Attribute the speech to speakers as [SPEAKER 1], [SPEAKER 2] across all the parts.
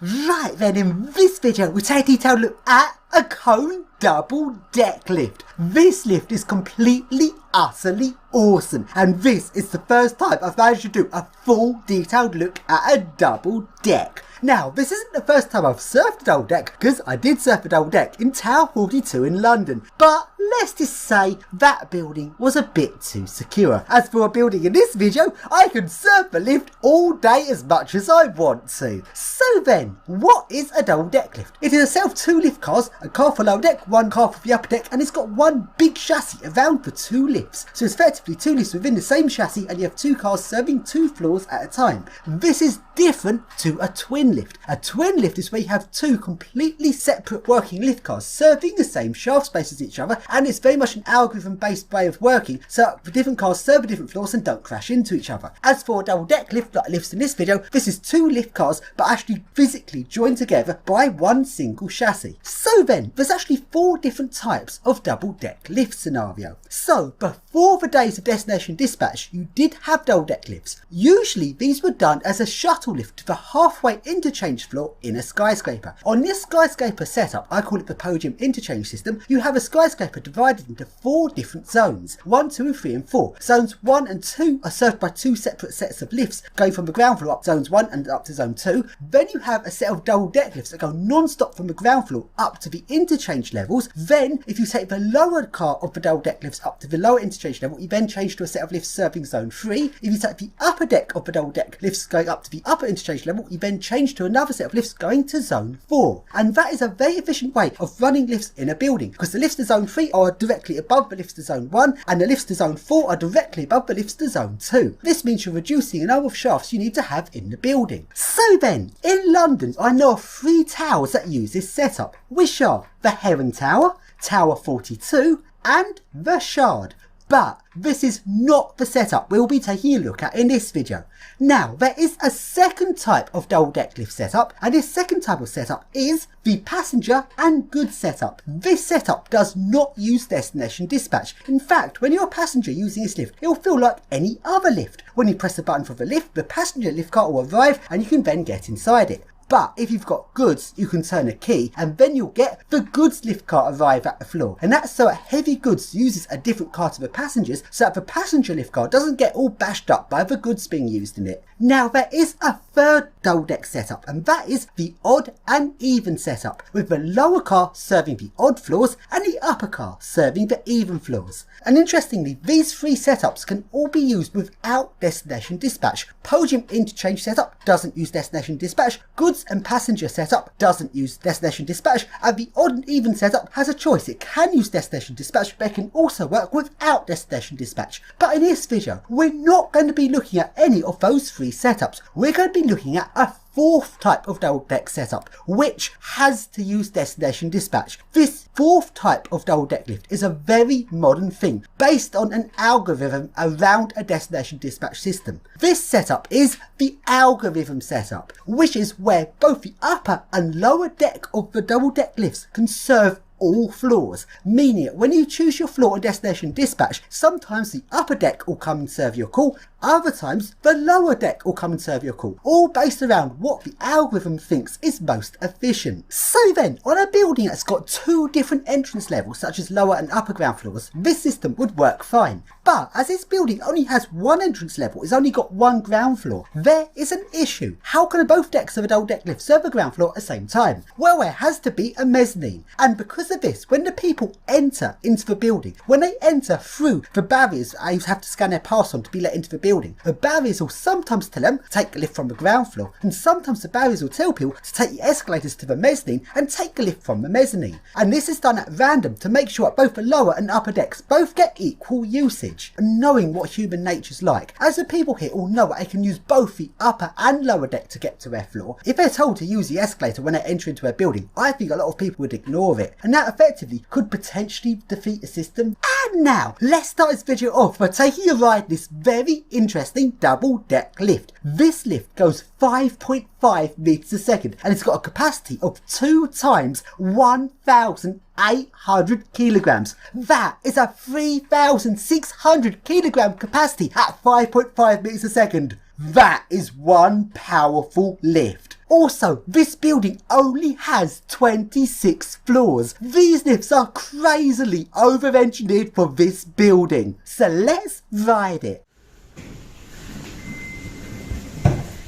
[SPEAKER 1] Right then, in this video we take a detailed look at a Kone double deck lift. This lift is completely, utterly awesome, and this is the first time I've managed to do a full detailed look at a double deck. Now, this isn't the first time I've surfed a double deck, because I did surf a double deck in Tower 42 in London, but let's just say that building was a bit too secure. As for a building in this video, I can surf the lift all day as much as I want to. So then, what is a double deck lift? It is a set of two lift cars, a car for lower deck, one car for the upper deck, and it's got one big chassis around for two lifts. So it's effectively two lifts within the same chassis, and you have two cars serving two floors at a time. This is different to a twin lift. A twin lift is where you have two completely separate working lift cars serving the same shaft space as each other, and it's very much an algorithm based way of working, so the different cars serve different floors and don't crash into each other. As for a double deck lift like lifts in this video, this is two lift cars but actually physically joined together by one single chassis. So then, there's actually four different types of double deck lift scenario. So before the days of destination dispatch, you did have double deck lifts. Usually these were done as a shuttle lift to the halfway interchange floor in a skyscraper. On this skyscraper setup, I call it the podium interchange system, you have a skyscraper divided into four different zones, 1, 2, 3 and 4. Zones 1 and 2 are served by two separate sets of lifts going from the ground floor up zones 1 and up to zone 2. Then you have a set of double deck lifts that go non-stop from the ground floor up to the interchange levels. Then if you take the lower car of the double deck lifts up to the lower interchange level, you then change to a set of lifts serving zone 3. If you take the upper deck of the double deck lifts going up to the upper interchange level, you then change to another set of lifts going to zone 4. And that is a very efficient way of running lifts in a building, because the lifts to zone 3 are directly above the lifts to zone 1, and the lifts to zone 4 are directly above the lifts to zone 2. This means you're reducing the number of shafts you need to have in the building. So then, in London, I know of 3 towers that use this setup, which are the Heron Tower, Tower 42, and the Shard. But this is not the setup we'll be taking a look at in this video. Now, there is a second type of double deck lift setup, and this second type of setup is the passenger and goods setup. This setup does not use destination dispatch. In fact, when you're a passenger using this lift, it will feel like any other lift. When you press the button for the lift, the passenger lift car will arrive and you can then get inside it. But if you've got goods, you can turn a key and then you'll get the goods lift car arrive at the floor. And that's so that heavy goods uses a different car to the passengers, so that the passenger lift car doesn't get all bashed up by the goods being used in it. Now, there is a third double deck setup, and that is the odd and even setup, with the lower car serving the odd floors and the upper car serving the even floors. And interestingly, these three setups can all be used without destination dispatch. Podium interchange setup doesn't use destination dispatch, goods and passenger setup doesn't use destination dispatch, and the odd and even setup has a choice. It can use destination dispatch, but it can also work without destination dispatch. But in this video, we're not going to be looking at any of those three setups. We're going to be looking at a fourth type of double deck setup, which has to use destination dispatch. This fourth type of double deck lift is a very modern thing based on an algorithm around a destination dispatch system. This setup is the algorithm setup, which is where both the upper and lower deck of the double deck lifts can serve all floors, meaning that when you choose your floor and destination dispatch, sometimes the upper deck will come and serve your call, other times the lower deck will come and serve your call, all based around what the algorithm thinks is most efficient. So then, on a building that's got two different entrance levels, such as lower and upper ground floors, this system would work fine. But as this building only has one entrance level, it's only got one ground floor, there is an issue. How can both decks of a double deck lift serve a ground floor at the same time? Well, there has to be a mezzanine, and because of this, when the people enter into the building, when they enter through the barriers they have to scan their pass on to be let into the building, the barriers will sometimes tell them to take a lift from the ground floor, and sometimes the barriers will tell people to take the escalators to the mezzanine and take a lift from the mezzanine. And this is done at random to make sure that both the lower and upper decks both get equal usage. And knowing what human nature's like, as the people here all know that they can use both the upper and lower deck to get to their floor, if they're told to use the escalator when they enter into a building, I think a lot of people would ignore it, and that effectively could potentially defeat the system. And now, let's start this video off by taking a ride in this very interesting double deck lift. This lift goes 5.5 meters a second, and it's got a capacity of 2 times 1,800 kilograms. That is a 3,600 kilogram capacity at 5.5 meters a second. That is one powerful lift. Also, this building only has 26 floors. These lifts are crazily over-engineered for this building. So let's ride it.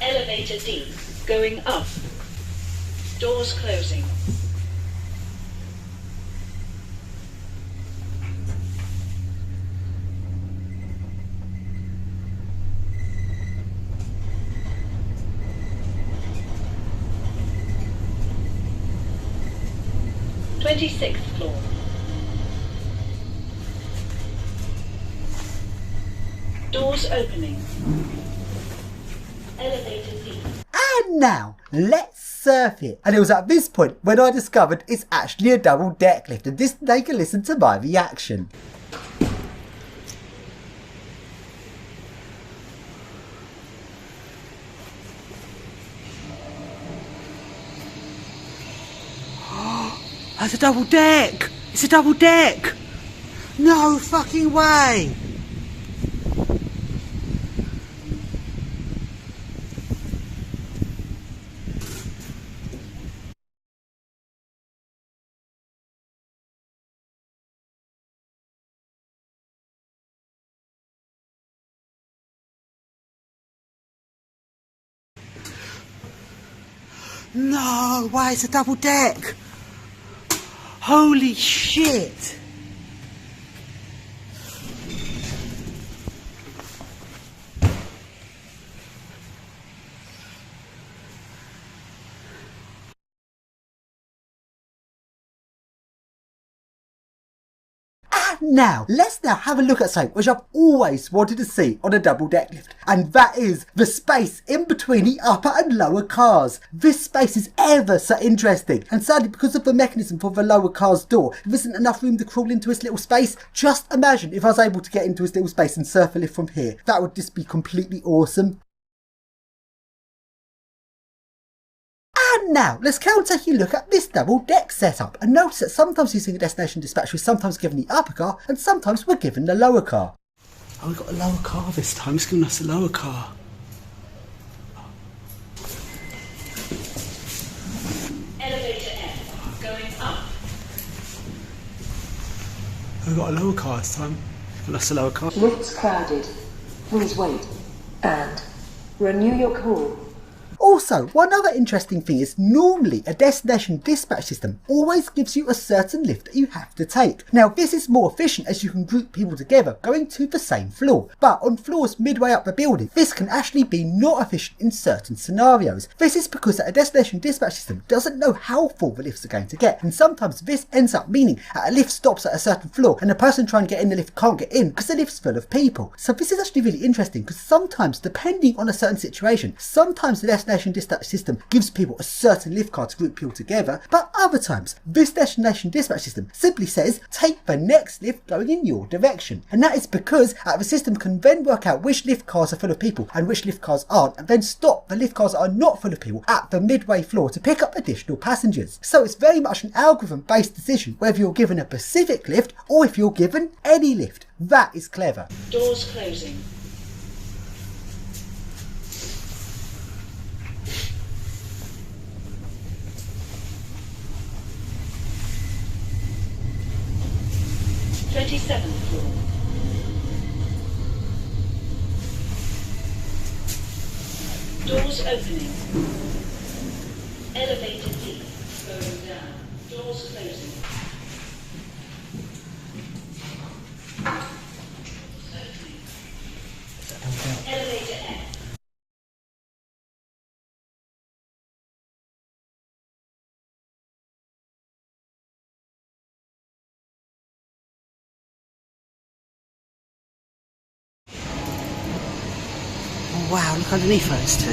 [SPEAKER 2] Elevator D, going up. Doors closing. Twenty-sixth floor. Doors opening. Elevator D.
[SPEAKER 1] And now, let's surf it. And it was at this point when I discovered it's actually a double deck lift, and just take a listen to my reaction. That's a double deck! It's a double deck! No fucking way! No way, it's a double deck! Holy shit! Now, let's now have a look at something which I've always wanted to see on a double deck lift, and that is the space in between the upper and lower cars. This space is ever so interesting, and sadly because of the mechanism for the lower car's door, there isn't enough room to crawl into this little space. Just imagine if I was able to get into this little space and surf a lift from here. That would just be completely awesome. And now, let's take a look at this double deck setup, and notice that sometimes using a destination dispatch we're sometimes given the upper car and sometimes we're given the lower car. Oh, we've got a lower car this time. It's giving us a lower car.
[SPEAKER 2] Elevator F, going up.
[SPEAKER 1] We've got a lower car this time. Giving us a lower car.
[SPEAKER 3] Lifts crowded. Please wait. And we're in New York Hall.
[SPEAKER 1] Also, one other interesting thing is normally a destination dispatch system always gives you a certain lift that you have to take. Now this is more efficient as you can group people together going to the same floor, but on floors midway up the building this can actually be not efficient in certain scenarios. This is because a destination dispatch system doesn't know how full the lifts are going to get, and sometimes this ends up meaning that a lift stops at a certain floor and the person trying to get in the lift can't get in because the lift's full of people. So this is actually really interesting because sometimes, depending on a certain situation, sometimes the destination dispatch system gives people a certain lift card to group people together, but other times this destination dispatch system simply says take the next lift going in your direction, and that is because the system can then work out which lift cars are full of people and which lift cars aren't, and then stop the lift cars that are not full of people at the midway floor to pick up additional passengers. So it's very much an algorithm based decision whether you're given a specific lift or if you're given any lift. That is clever.
[SPEAKER 2] Doors closing. Twenty-seventh floor. Doors opening. Elevator D, going down. Doors closing. Elevator F.
[SPEAKER 1] Wow, look underneath those two.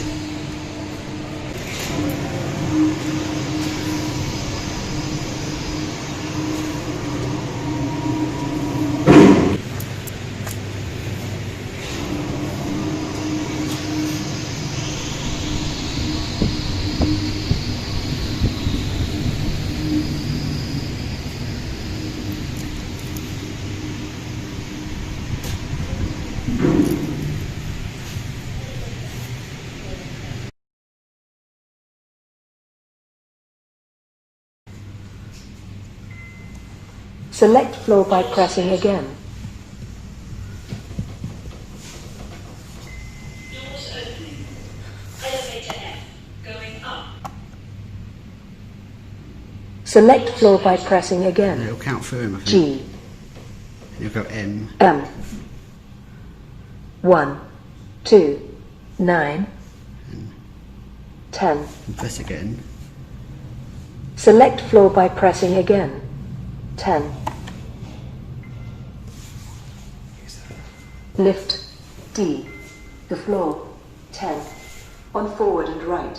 [SPEAKER 3] Select floor by pressing again.
[SPEAKER 2] Doors opening. Elevator F. Going up.
[SPEAKER 3] Select floor by pressing again.
[SPEAKER 1] It'll count through him, I think.
[SPEAKER 3] G,
[SPEAKER 1] And you'll go M.
[SPEAKER 3] M. 1, 2, 9, 10.
[SPEAKER 1] And press again.
[SPEAKER 3] Select floor by pressing again. 10. Lift D. The floor. 10. On forward and right.